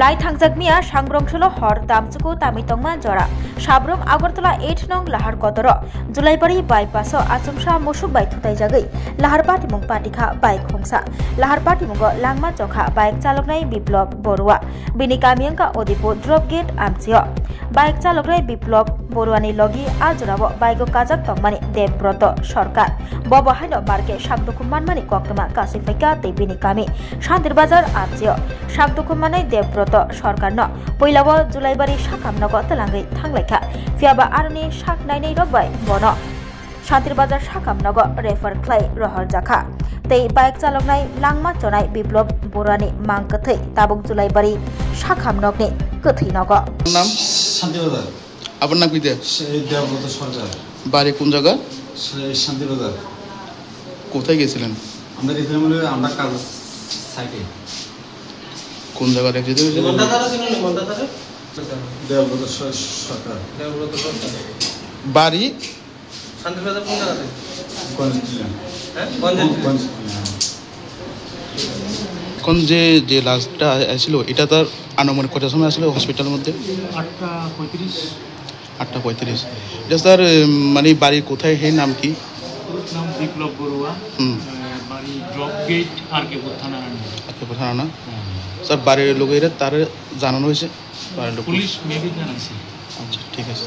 লাই थांजाकमिया सांग्रंसलो हर दामचुकु तामितंगमा जरा साब्रम आगरतला 8 नं लाहार कदर जुलाइबारी बाइपास आचमसा मुसुक बाइ थुताइजागै लाहार पाटिमुं पाटिखा बाइक खोंसा लाहार पाटिमुंग लांमा चखा बाइक चालकनाय बिप्लब बरुवा बिनि कामियंका ओदिपो ड्रप गेट आमचियो बाइक चालकनाय बिप्लब बरुवानि लगी आजराबो बाइक काजाक तंगमानि देवव्रत सरकार बबहायनो मार्के सागदुखुमानमानि कक्तमा कासिफाइका तै बिनि कामि शान्तिरबाजार आमचियो सागदुखुमानाय देवव्रत सरकारनो पहिलाबो जुलाइबारि साखामनगो तलांगै थांलायखा फियाबा आरनि साख नायनै रबाय बनो शान्तिरबाजार साखामनगो रेफार ख्लाय रहर जाखा तै बाइक चालकनाय लांमा चनाय बिप्लब बरुवानि मांकथै ताबुक जुलाइबारि साखामनगनि कथै नगो नाम শান্তিবাজার। আপনার নাম কি দে সেই দেবব্রত সরকার। বাড়ি কোন জায়গা সেই শান্তিবাজার। কোথায় গেছিলেন আমরা গেছিলাম আমরা কাজ সাইটে। কোন জায়গা যেতে হয়েছে দেবব্রত সরকার। বাড়ি শান্তিবাজার কোন জায়গাতে গঞ্জটিলা। হ্যাঁ গঞ্জটিলা। কোন যে লাস্টটা আসছিল এটা তার আনুমানিক কটার সময় আসলো হসপিটালের মধ্যে 8:35 এটা স্যার মানে বাড়ির কোথায় হে নাম কি নাম বিপ্লব বড়ুয়া বাড়ি ড্রপ গেট আরকেপুর থানা না স্যার বাড়ির লোকেরা তার জানানো হয়েছে পুলিশ মেবি জানাইছে আচ্ছা ঠিক আছে